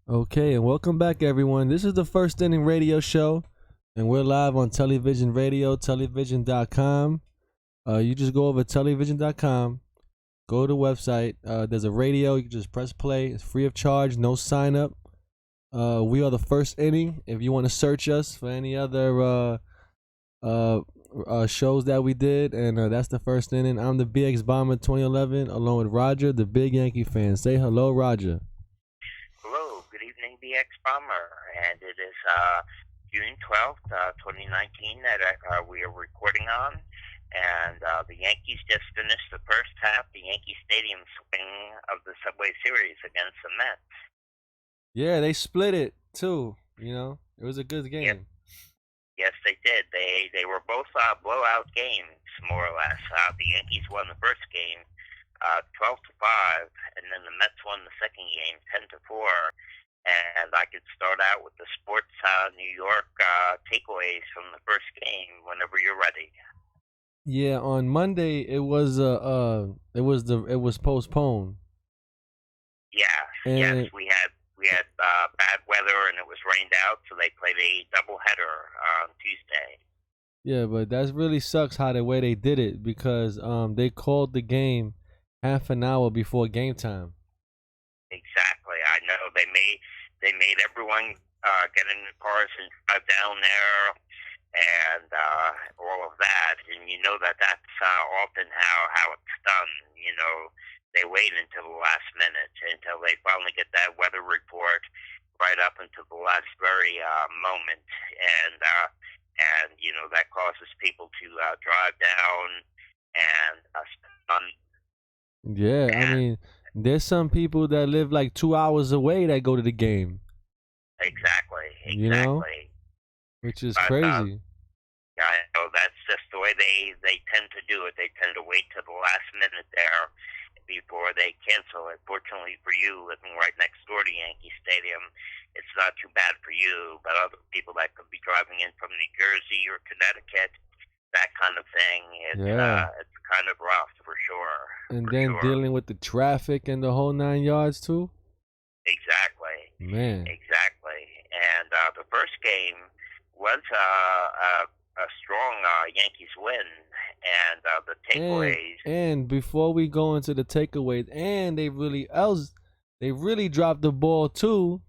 Okay, and welcome back, everyone. This is the First Inning Radio Show, and we're live on television radio, television.com. You just go over to television.com, go to the website. There's a radio. You can just press play. It's free of charge, no sign up. We are the First Inning. If you want to search us for any other shows that we did, and that's the First Inning. I'm the BX Bomber 2011, along with Roger, the big Yankee fan. Say hello, Roger. Hello, good evening, BX Bomber, and it is June 12th, 2019 that we are recording on, and the Yankees just finished the first half, the Yankee Stadium swing of the Subway Series against the Mets. Yeah, they split it too. It was a good game. Yes, they did. They were both blowout games, more or less. The Yankees won the first game 12-5, and then the Mets won the second game 10-4. And I could start out with the sports New York takeaways from the first game whenever you're ready. Yeah, on Monday it was postponed. Yes, we had bad weather and it was rained out, so they played a doubleheader on Tuesday. Yeah, but that really sucks how the way they did it, because they called the game half an hour before game time. Exactly, I know they made everyone get in the cars and drive down there, and all of that. And you know that's often how it's done. They wait until the last minute, until they finally get that weather report, right up until the last very moment, and that causes people to drive down and spend money. Yeah, I mean, there's some people that live like 2 hours away that go to the game. Exactly. Which is crazy. I know that's just the way they tend to do it. They tend to wait till the last minute there before they cancel it. Fortunately for you, living right next door to Yankee Stadium, it's not too bad for you, but other people that could be driving in from New Jersey or Connecticut, that kind of thing, it's kind of rough for sure. And then dealing with the traffic and the whole 9 yards too. Exactly. Man. Exactly. And the first game was a strong Yankees win, and the takeaways. And before we go into the takeaways, and they really dropped the ball too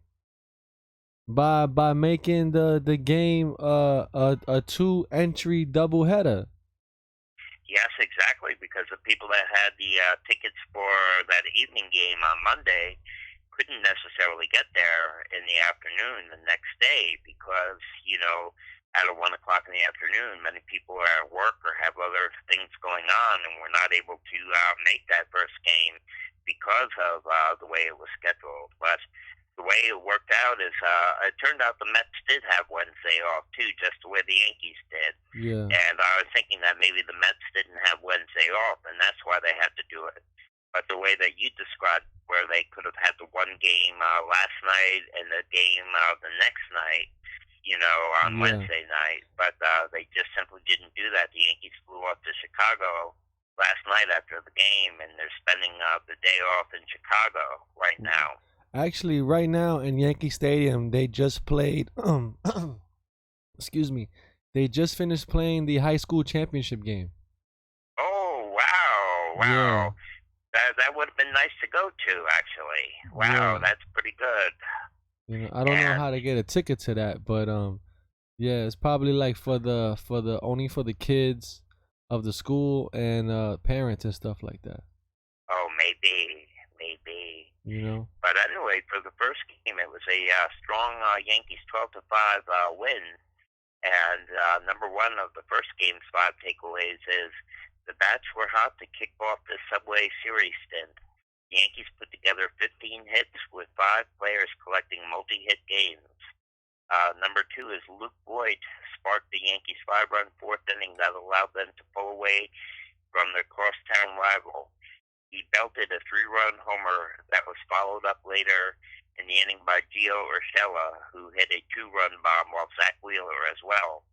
by making the game a 2-entry doubleheader. Yes, exactly, because the people that had the tickets for that evening game on Monday couldn't necessarily get there in the afternoon the next day because, at 1 o'clock in the afternoon, many people are at work or have other things going on and were not able to make that first game because of the way it was scheduled. But the way it worked out is it turned out the Mets did have Wednesday off, too, just the way the Yankees did. Yeah. And I was thinking that maybe the Mets didn't have Wednesday off, and that's why they had to do it. But the way that you described, where they could have had the one game last night and the game the next night, on Wednesday night, but they just simply didn't do that. The Yankees flew off to Chicago last night after the game, and they're spending the day off in Chicago right now. Actually, right now in Yankee Stadium, they just played. Excuse me. They just finished playing the high school championship game. Oh wow! Yeah. That would have been nice to go to, actually. Wow, yeah. That's pretty good. I don't know how to get a ticket to that, but yeah, it's probably like only for the kids of the school and parents and stuff like that. Oh, maybe. But anyway, for the first game, it was a strong Yankees 12-5 win. And number one of the first game's 5 takeaways is the bats were hot to kick off the Subway Series stint. The Yankees put together 15 hits with 5 players collecting multi-hit games. Number 2 is Luke Voigt sparked the Yankees' 5-run 4th inning that allowed them to pull away from their crosstown rival. He belted a 3-run homer that was followed up later in the inning by Gio Urshela, who hit a 2-run bomb, while Zach Wheeler as well.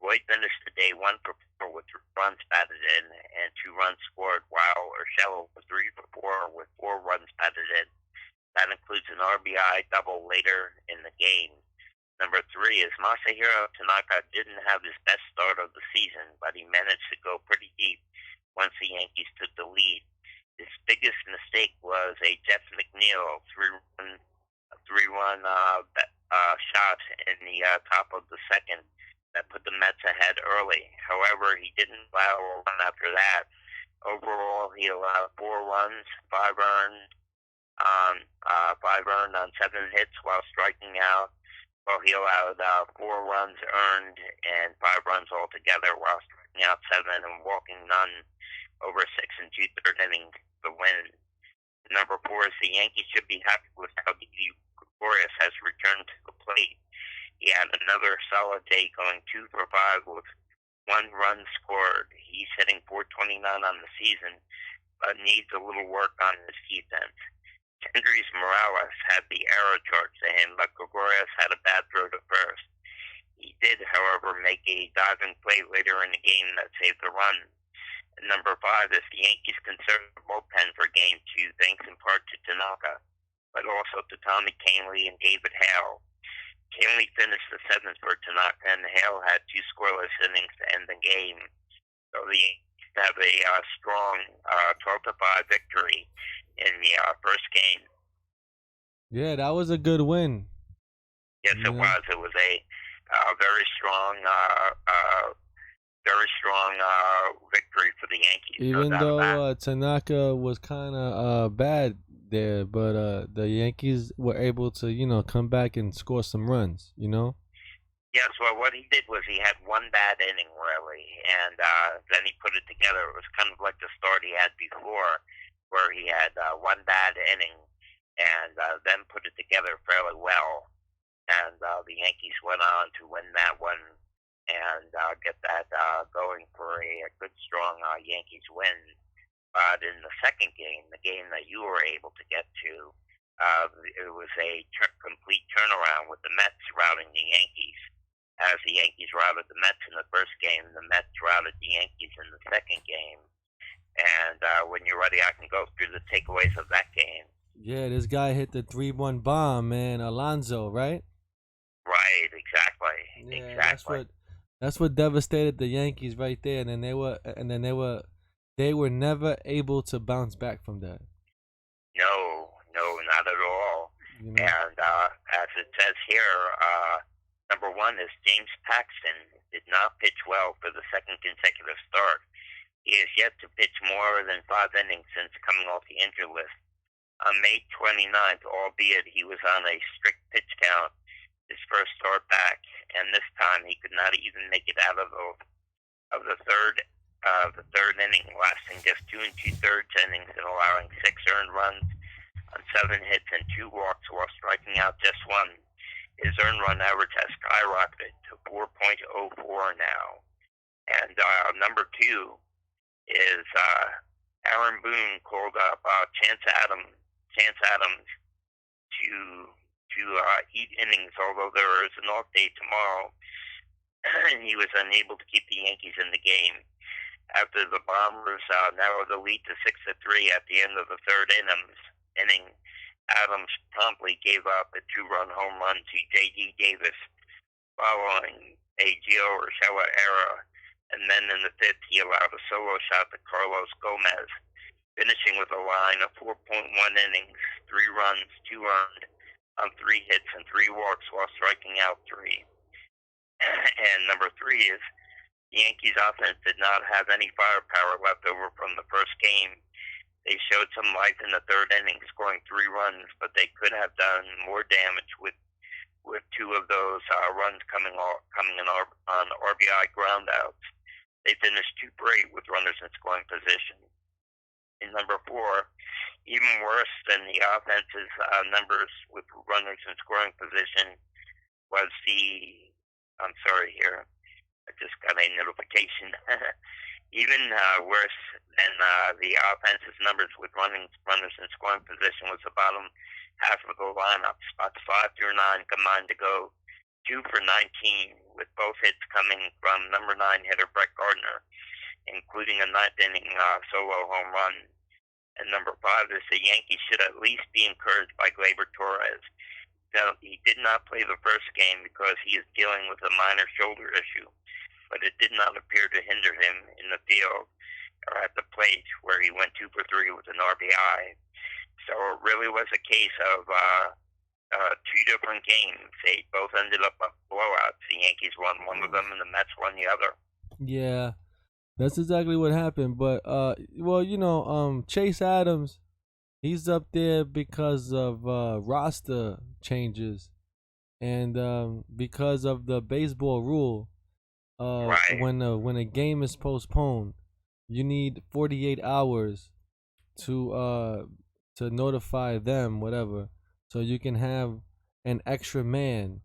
Voigt finished the day 1 for 4 with 3 runs batted in and 2 runs scored, while Urshela was 3 for 4 with 4 runs batted in. That includes a an RBI double later in the game. Number 3 is Masahiro Tanaka didn't have his best start of the season, but he managed to go pretty deep once the Yankees took the lead. His biggest mistake was a Jeff McNeil three-run shot in the top of the second that put the Mets ahead early. However, he didn't allow a run after that. Overall, he allowed 4 runs, 5 earned on 7 hits while striking out. Well, he allowed 4 runs earned and 5 runs altogether while striking out 7 and walking none over 6 and 2/3 innings to win. Number 4 is the Yankees should be happy with how Didi Gregorius has returned to the plate. He had another solid day, going 2 for 5 with 1 run scored. He's hitting .429 on the season, but needs a little work on his defense. Kendrys Morales had the error charged to him, but Gregorius had a bad throw to first. He did, however, make a diving play later in the game that saved the run. And number 5 is the Yankees' conservative bullpen for Game 2, thanks in part to Tanaka, but also to Tommy Kahnle and David Hale. Kahnle finished the 7th for Tanaka, and Hale had 2 scoreless innings to end the game. So the Yankees have a strong 12-5 victory in the first game. Yeah, that was a good win. Yes, it was. It was a very strong victory for the Yankees. Even though Tanaka was kind of bad there, but the Yankees were able to, come back and score some runs, Yes, well, what he did was he had 1 bad inning, really, and then he put it together. It was kind of like the start he had before, where he had 1 bad inning and then put it together fairly well. And the Yankees went on to win that one and get that going for a good, strong Yankees win. But in the second game, the game that you were able to get to, it was a complete turnaround with the Mets routing the Yankees. As the Yankees routed the Mets in the first game, the Mets routed the Yankees in the second game. And when you're ready, I can go through the takeaways of that game. Yeah, this guy hit the 3-1 bomb, man. Alonso, right? Right, exactly. Yeah, exactly. That's what devastated the Yankees right there. And then they were never able to bounce back from that. No, not at all. And as it says here, number 1 is James Paxton did not pitch well for the second consecutive start. He has yet to pitch more than 5 innings since coming off the injured list. On May 29th, albeit he was on a strict pitch count, his first start back, and this time he could not even make it out of the third inning, lasting just 2 2/3 innings and allowing 6 earned runs on 7 hits and 2 walks while striking out just 1. His earned run average has skyrocketed to 4.04 now. And number 2 is Aaron Boone called up Chance Adams to eat innings, although there is an off day tomorrow, and he was unable to keep the Yankees in the game. After the Bombers narrowed the lead to 6-3 at the end of the third inning, Adams promptly gave up a 2-run home run to J.D. Davis following a Gio Urshela error, and then in the 5th he allowed a solo shot to Carlos Gomez, finishing with a line of 4.1 innings, 3 runs, 2 earned, on 3 hits and 3 walks while striking out 3. And number 3 is the Yankees offense did not have any firepower left over from the first game. They showed some life in the third inning, scoring 3 runs, but they could have done more damage with 2 of those runs coming in on RBI groundouts. They finished 2 for 8 with runners in scoring position. In number 4, even worse than the offense's numbers with runners in scoring position was I'm sorry here, I just got a notification. Even worse than the offense's numbers with runners in scoring position was the bottom half of the lineup. Spots 5 through 9 combined to go 2 for 19, with both hits coming from number 9 hitter Brett Gardner, including a 9th inning solo home run. And number 5 is the Yankees should at least be encouraged by Gleyber Torres. Now, he did not play the first game because he is dealing with a minor shoulder issue, but it did not appear to hinder him in the field or at the plate, where he went 2 for 3 with an RBI. So it really was a case of 2 different games. They both ended up blowouts. The Yankees won one of them, and the Mets won the other. Yeah, that's exactly what happened. But well, Chase Adams, he's up there because of roster changes and because of the baseball rule. Right. When a game is postponed, you need 48 hours to notify them, whatever, so you can have an extra man.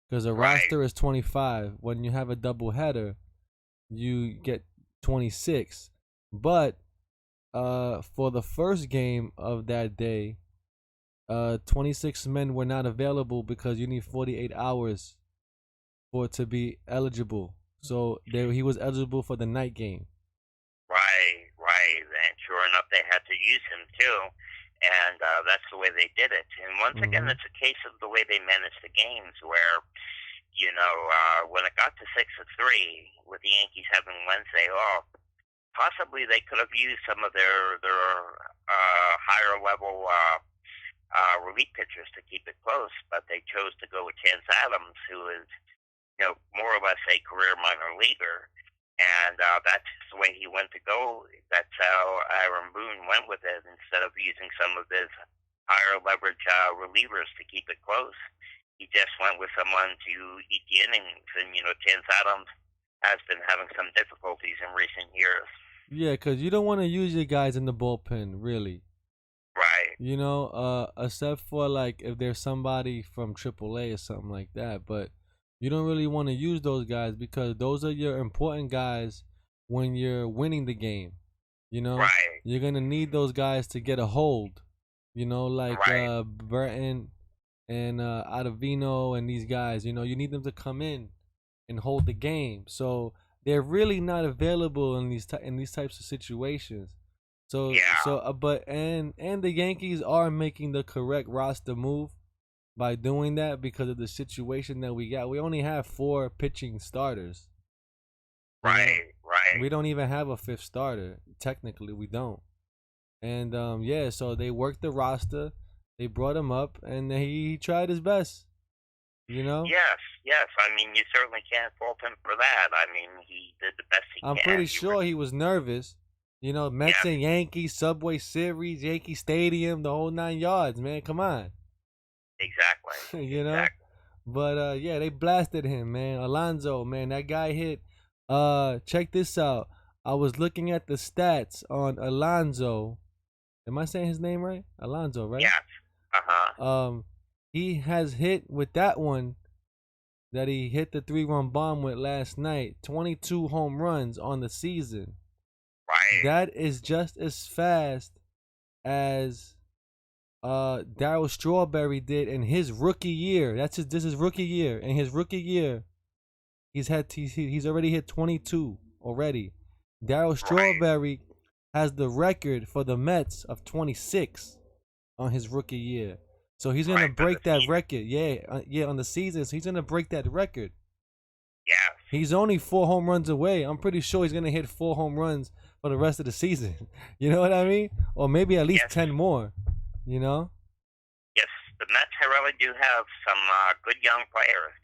Because a Right. roster is 25. When you have a doubleheader, you get 26. But for the first game of that day, 26 men were not available because you need 48 hours for it to be eligible. So he was eligible for the night game. Right, right. And sure enough, they had to use him too. And that's the way they did it. And once again, it's a case of the way they managed the games where, when it got to 6-3, with the Yankees having Wednesday off, possibly they could have used some of their higher level relief pitchers to keep it close, but they chose to go with Chance Adams, who is, more or less a career minor leaguer. And that's the way he went to go. That's how Aaron Boone went with it, instead of using some of his higher leverage relievers to keep it close. He just went with someone to eat the innings. And, Chance Adams has been having some difficulties in recent years. Yeah, because you don't want to use your guys in the bullpen, really. Right. Except for, like, if there's somebody from AAA or something like that. But you don't really want to use those guys because those are your important guys when you're winning the game. Right. You're going to need those guys to get a hold. Like Right. Burton and Ottavino and these guys. You need them to come in and hold the game. So they're really not available in these types of situations. Yeah. But the Yankees are making the correct roster move by doing that because of the situation that we got. We only have 4 pitching starters. Right. Right. We don't even have a 5th starter. Technically, we don't. And so they worked the roster. They brought him up, and he tried his best. Yes, yes. I mean, you certainly can't fault him for that. I mean, he did the best he can. I'm pretty sure he was nervous. Mets and Yankees, Subway Series, Yankee Stadium, the whole 9 yards, man. Come on. Exactly. Exactly. But they blasted him, man. Alonso, man, that guy hit. Check this out. I was looking at the stats on Alonso. Am I saying his name right? Alonso, right? Yes. He has hit with that one that he hit the 3-run bomb with last night, 22 home runs on the season. Right. That is just as fast as Darryl Strawberry did in his rookie year. This is rookie year. In his rookie year, he's already hit 22 already. Darryl Strawberry has the record for the Mets of 26 on his rookie year. So he's gonna break that record. Yeah, on the season. So he's gonna break that record. Yeah. He's only 4 home runs away. I'm pretty sure he's gonna hit 4 home runs for the rest of the season. You know what I mean? Or maybe at least 10 more. Yes, the Mets really do have some good young players,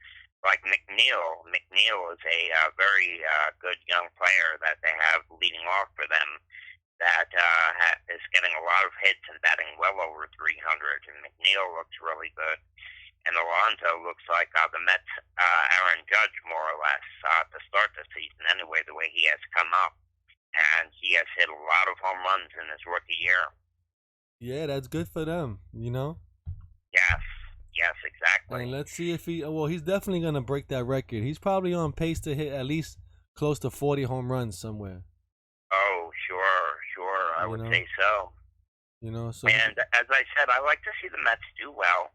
like McNeil. McNeil is a very good young player that they have leading off for them, that is getting a lot of hits and batting well over 300. And McNeil looks really good. And Alonso looks like the Mets' Aaron Judge, more or less, to start the season anyway, the way he has come up. And he has hit a lot of home runs in his rookie year. Yeah, that's good for them, Yes, exactly. And let's see if he's definitely going to break that record. He's probably on pace to hit at least close to 40 home runs somewhere. Oh, sure. I would say so. So. And as I said, I like to see the Mets do well.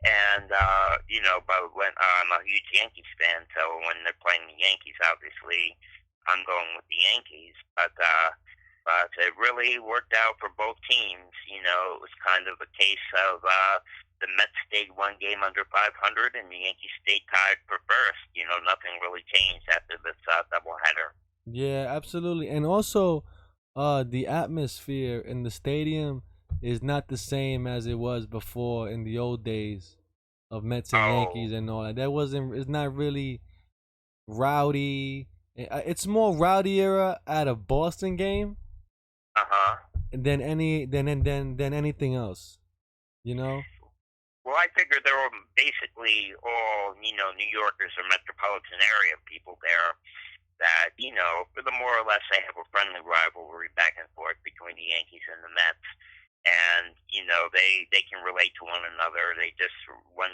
And, but when I'm a huge Yankees fan, so when they're playing the Yankees, obviously, I'm going with the Yankees. But But it really worked out for both teams. You know, it was kind of a case of the Mets stayed one game under 500, and the Yankees stayed tied for first. You know, nothing really changed after this doubleheader. Yeah, absolutely. And also, the atmosphere in the stadium is not the same as it was before in the old days of Mets and Oh, Yankees and all that. That wasn't. It's not really rowdy. It's more rowdier at a Boston game uh huh. than anything else. You know? Well, I figured they were basically all, you know, New Yorkers or metropolitan area people there that, you know, for the more or less they have a friendly rivalry back and forth between the Yankees and the Mets. And, you know, they can relate to one another. They just one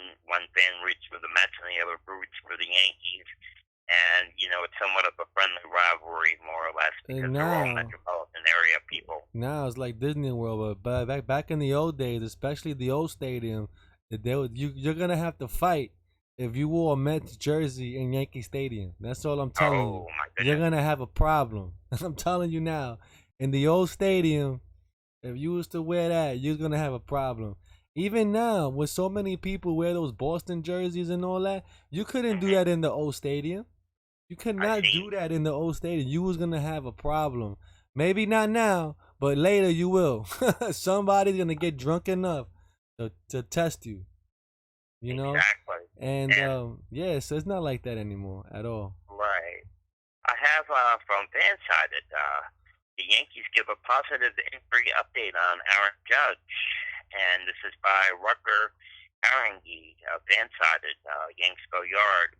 fan roots for the Mets and the other roots for the Yankees. And, you know, it's somewhat of a friendly rivalry more or less because And they're all now, metropolitan area people. now it's like Disney World, but back in the old days, especially the old stadium, you're gonna have to fight if you wore a Mets jersey in Yankee Stadium. That's all I'm telling you. Oh my You're goodness. gonna have a problem. I'm telling you now. In the old stadium, if you was to wear that, you're gonna have a problem. Even now, with so many people wear those Boston jerseys and all that, you couldn't do Hmm. that in the old stadium. You could I not do see. that in the old stadium. You was gonna have a problem. Maybe not now, but later you will. Somebody's gonna get drunk enough to test you. You know, Exactly. and And yeah, so it's not like that anymore at all. right. I have from Fansided, the Yankees give a positive injury update on Aaron Judge, and this is by Rucker Harangi, Fansided, Yanks Go Yard.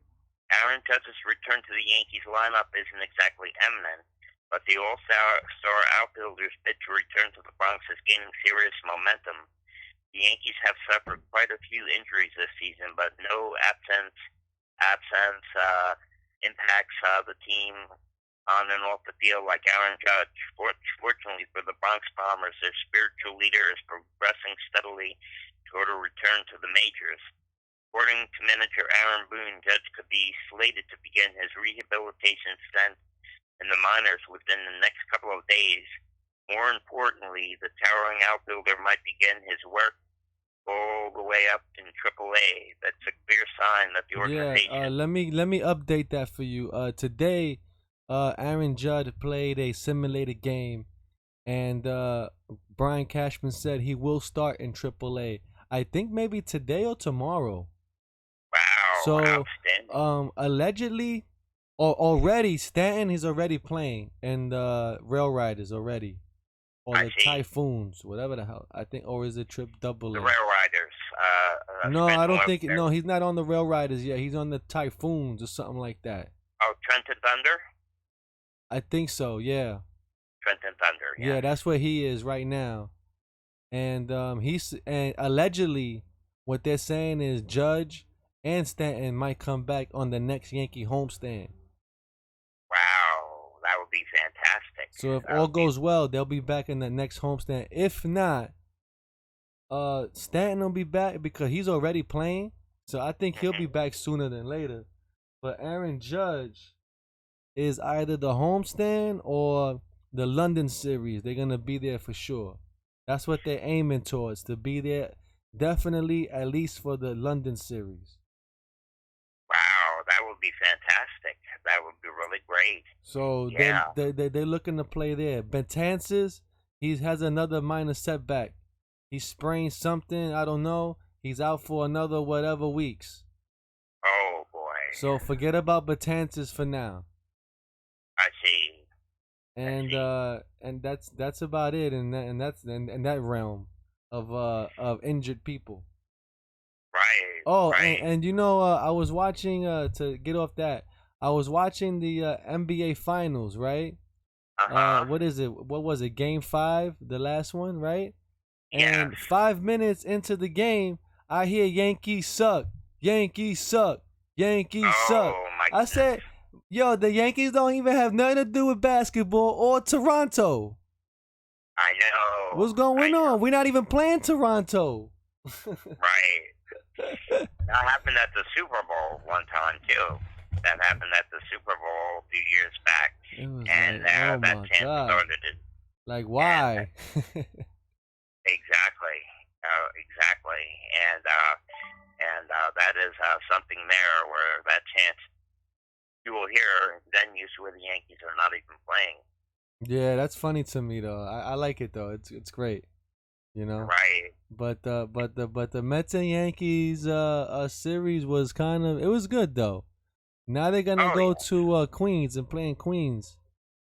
Aaron Judge's return to the Yankees lineup isn't exactly imminent, but the All-Star outfielder's bid to return to the Bronx is gaining serious momentum. The Yankees have suffered quite a few injuries this season, but no absence impacts the team on and off the field like Aaron Judge. Fortunately for the Bronx Bombers, their spiritual leader is progressing steadily toward a return to the majors. According to manager Aaron Boone, Judge could be slated to begin his rehabilitation stint in the minors within the next couple of days. More importantly, the towering outfielder might begin his work all the way up in AAA. That's a clear sign that the Yeah, organization. let me update that for you. Today, Aaron Judd played a simulated game, and Brian Cashman said he will start in AAA. I think maybe today or tomorrow. Wow, So, outstanding. allegedly, or already Stanton is already playing, and Rail Riders already, or I the see. Typhoons, whatever the hell. I think, or is it Trip Double The A? Rail Riders No, spent I don't more. think. No, he's not on the Rail Riders yet. He's on the Typhoons or something like that. Oh, Trenton Thunder? I think so. Yeah, Trenton Thunder, yeah, yes. that's where he is right now. And he's and allegedly, what they're saying is Judge and Stanton might come back on the next Yankee homestand. Wow, that would be fantastic. So if That all would be. goes well, they'll be back in the next homestand. If not, Stanton will be back because he's already playing. So I think he'll be Mhm. back sooner than later. But Aaron Judge is either the homestand or the London series. They're gonna be there for sure. That's what they're aiming towards, to be there definitely at least for the London series. Wow, that would be fantastic. That would be really great. So Yeah. they're looking to play there. Betances, he has another minor setback. He sprained something, I don't know. He's out for another whatever weeks. Oh boy. So forget about Betances for now. I see. I And see. that's about it in that realm of injured people. Right. Oh, Right. and you know, I was watching to get off that. I was watching the NBA finals, right? Uh huh. What is it? What was it? Game 5, the last one, right? Yes. And 5 minutes into the game, I hear Yankees suck. Yankees suck. Yankees suck. Oh my I goodness. said, yo, the Yankees don't even have nothing to do with basketball or Toronto. I know. What's I going know. on? We're not even playing Toronto. Right. That happened at the Super Bowl one time too. That happened at the Super Bowl a few years back, It was and like, oh that my chant God. started it. Like, and why? exactly, exactly, and that is something there where that chance you will hear venues where the Yankees are not even playing. Yeah, that's funny to me though. I like it though. It's great, you know. Right. But the Mets and Yankees series was kind of, it was good though. Now they're gonna Oh go yeah. to Queens and play in Queens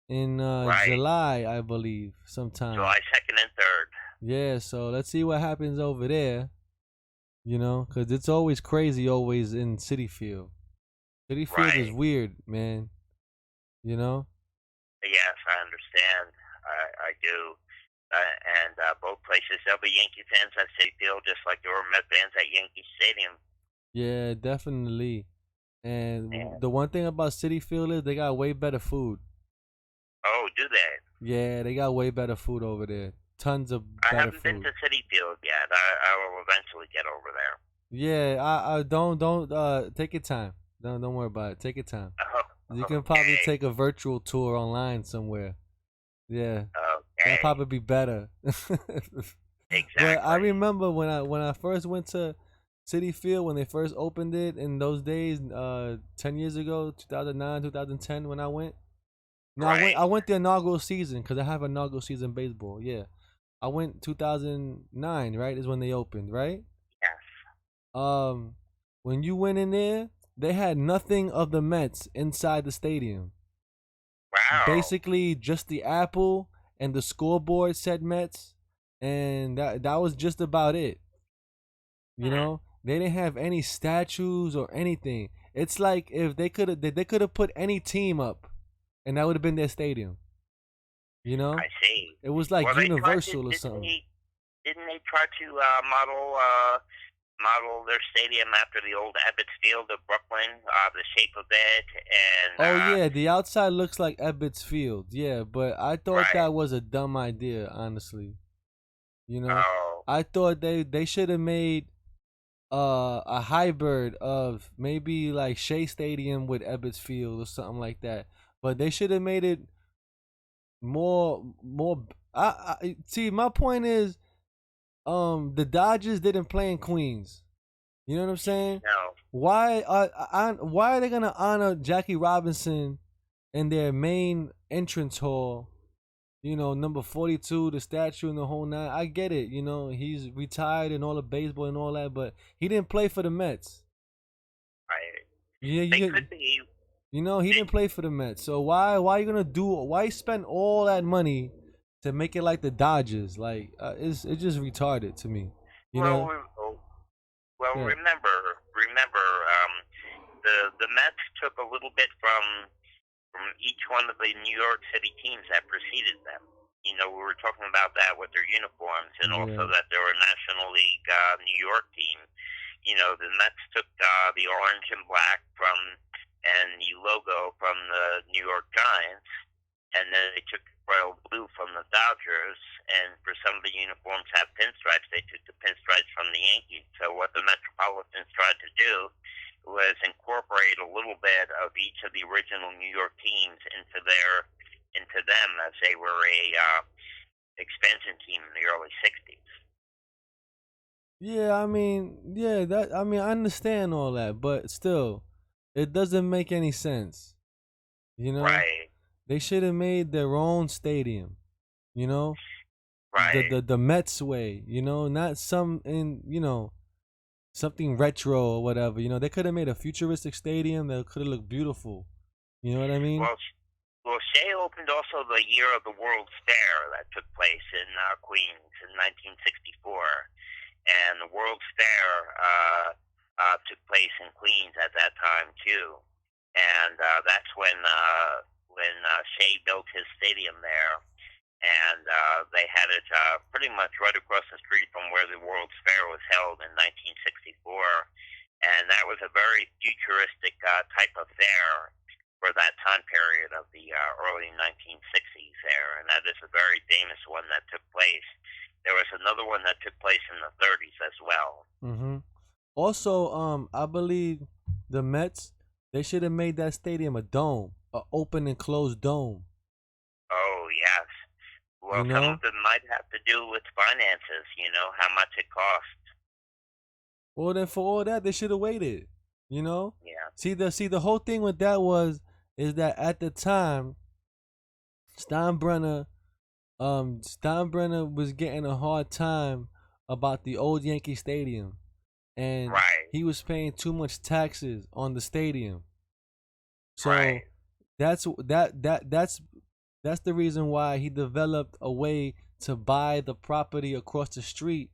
in Right. July, I believe, sometime. July 2nd and 3rd. Yeah, so let's see what happens over there. You know, cause it's always crazy, always in City Field. City Field is Right. weird, man. You know. Yes, I understand. I do. And both places, there'll be Yankee fans at Citi Field, just like there were Met fans at Yankee Stadium. Yeah, definitely. And And the one thing about City Field is they got way better food. oh, do they? Yeah, they got way better food over there. Tons of I better haven't been food. to Citi Field yet. I will eventually get over there. Yeah, I don't take your time. Don't worry about it. Take your time. You Oh, can probably okay. take a virtual tour online somewhere. Yeah, that'll Okay. probably be better. But I Exactly. remember when I first went to City Field when they first opened it in those days, 10 years ago, 2009, 2010 when I went. No, I Right. went the inaugural season because I have inaugural season baseball. Yeah, I went 2009. Right, is when they opened. Right. Yes. Um, when you went in there, they had nothing of the Mets inside the stadium. Wow. Basically, just the apple and the scoreboard said Mets, and that was just about it. You Hmm. know, they didn't have any statues or anything. It's like if they could have put any team up, and that would have been their stadium. You know, I see. it was like Well, they tried to, Universal or something. didn't they try to model their stadium after the old Ebbets Field of Brooklyn, the shape of it, and Oh yeah, the outside looks like Ebbets Field. Yeah, but I thought right. that was a dumb idea, honestly. You know, Oh, I thought they should have made a hybrid of maybe like Shea Stadium with Ebbets Field or something like that. But they should have made it more. I see. My point is, the Dodgers didn't play in Queens. You know what I'm saying? no. Why are they gonna honor Jackie Robinson in their main entrance hall? You know, number 42, the statue and the whole nine. I get it. You know, he's retired and all the baseball and all that, but he didn't play for the Mets. Right. Yeah, They could be. he They, didn't play for the Mets. So why you gonna why spend all that money to make it like the Dodgers? Like it's just retarded to me. You well, know? well, Yeah. remember, the Mets took a little bit from each one of the New York City teams that preceded them. You know, we were talking about that with their uniforms, and also Yeah. that they were a National League New York team. You know, the Mets took the orange and black from and the logo from the New York Giants, and then they took royal blue from the Dodgers. And for some of the uniforms have pinstripes, they took the pinstripes from the Yankees. So what the Metropolitans tried to do was incorporate a little bit of each of the original New York teams into them as they were a expansion team in the early '60s. Yeah, I understand all that, but still, it doesn't make any sense. You know? Right, They should have made their own stadium. You know? The right. the the Mets way, not something retro or whatever. They could have made a futuristic stadium that could have looked beautiful. You know what I mean? Well, well, Shea opened also the year of the World's Fair that took place in Queens in 1964, and the World's Fair took place in Queens at that time too, and that's when Shea built his stadium there, and they had it pretty much right across the street from where the World's Fair was held in 1964, and that was a very futuristic type of fair for that time period of the early 1960s there, and that is a very famous one that took place. There was another one that took place in the 30s as well. Mm-hmm. Also, I believe the Mets, they should have made that stadium a dome, a open and closed dome. Oh yes, well Well, You some know. of it might have to do with finances. How much it costs. Well, then for all that, they should have waited. You know. Yeah. See the whole thing with that is that at the time, Steinbrenner Steinbrenner was getting a hard time about the old Yankee Stadium, and Right. he was paying too much taxes on the stadium. So Right. that's the reason why he developed a way to buy the property across the street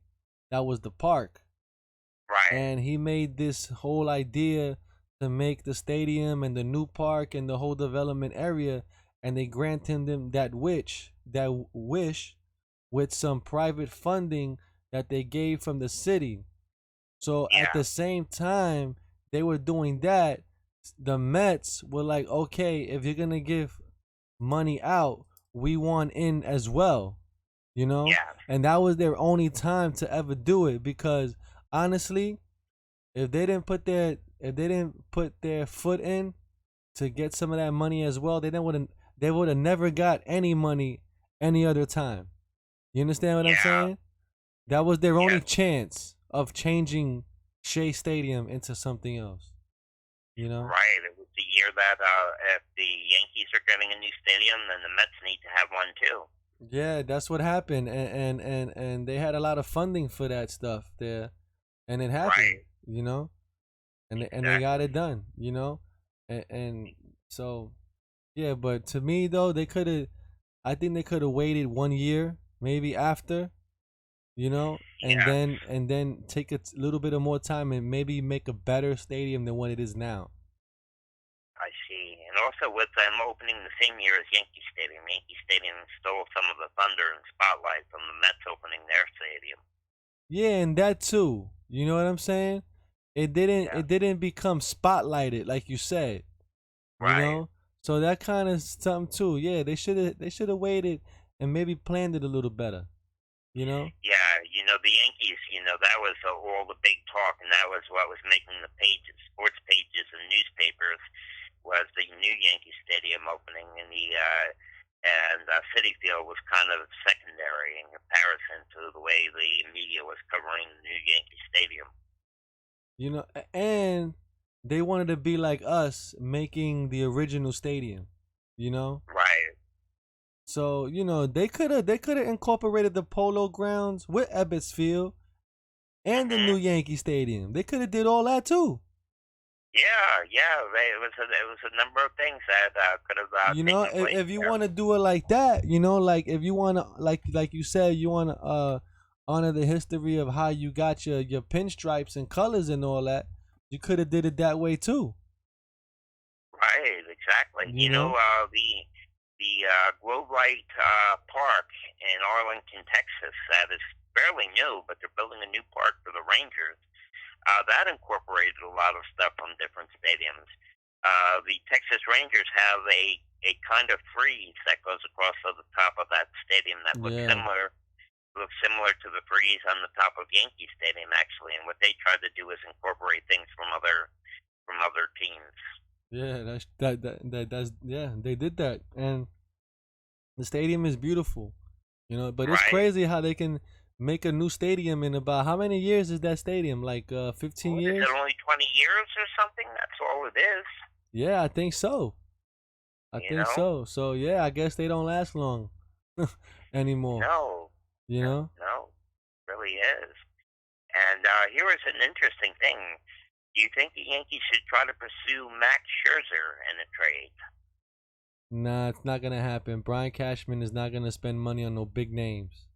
that was the park. Right. And he made this whole idea to make the stadium and the new park and the whole development area, and they granted him that wish with some private funding that they gave from the city. So at Yeah. the same time they were doing that, the Mets were like, okay, if you're gonna give money out, we want in as well, you know? Yeah. And that was their only time to ever do it, because honestly, if they didn't put their foot in to get some of that money as well, they would have never got any money any other time. You understand what I'm Yeah. saying? That was their only Yes. chance of changing Shea Stadium into something else. You know? Right. It was the year that if the Yankees are getting a new stadium, then the Mets need to have one too. Yeah, that's what happened, and they had a lot of funding for that stuff there, and it happened. Right. You know, and they got Exactly. it done. You know, and so yeah, but to me though, they could have. I think they could have waited 1 year, maybe after, and Yeah. then take a little bit of more time and maybe make a better stadium than what it is now. I see. And also with them opening the same year as Yankee Stadium stole some of the thunder and spotlight from the Mets opening their stadium. Yeah, and that too. You know what I'm saying? It didn't Yeah. it didn't become spotlighted like you said. You Right. know? So that kind of something too. Yeah, they should have waited and maybe planned it a little better, you know? Yeah. The Yankees, that was all the big talk, and that was what was making the pages, sports pages and newspapers, was the new Yankee Stadium opening, and Citi Field was kind of secondary in comparison to the way the media was covering the new Yankee Stadium. And they wanted to be like us making the original stadium, you know? Right. So, they could have incorporated the Polo Grounds with Ebbets Field and the new Hmm. Yankee Stadium. They could have did all that too. Yeah, yeah. It was a number of things that could have If, taken place if you there. want to do it like that, like if you want to, like you said, you want to honor the history of how you got your pinstripes and colors and all that, you could have did it that way too. Right, exactly. You know? The Globe Light Park in Arlington, Texas, that is fairly new, but they're building a new park for the Rangers. That incorporated a lot of stuff from different stadiums. The Texas Rangers have a kind of frieze that goes across to the top of that stadium that Yeah. looks similar to the frieze on the top of Yankee Stadium, actually. And what they tried to do is incorporate things from other teams. Yeah, that's yeah, they did that. And the stadium is beautiful. But it's Right? crazy how they can make a new stadium in about how many years is that stadium? Like 15 What is it? years? Only 20 years or something? That's all it is. Yeah, I think so. I You think know? so. So yeah, I guess they don't last long anymore. No, You know? no, really is. And here is an interesting thing. Do you think the Yankees should try to pursue Max Scherzer in a trade? Nah, it's not gonna happen. Brian Cashman is not gonna spend money on no big names.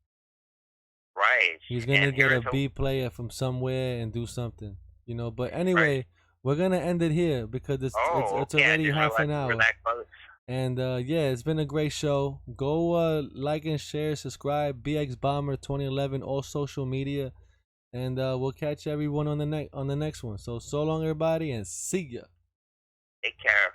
Right. He's gonna And get here a is a B player from somewhere and do something. But right. anyway, we're gonna end it here because it's Oh, it's okay. I already didn't half realize an we were hour. that close. And yeah, it's been a great show. Go like and share, subscribe, BX Bomber 2011, all social media, and we'll catch everyone on the next one. So long, everybody, and see ya. Take care.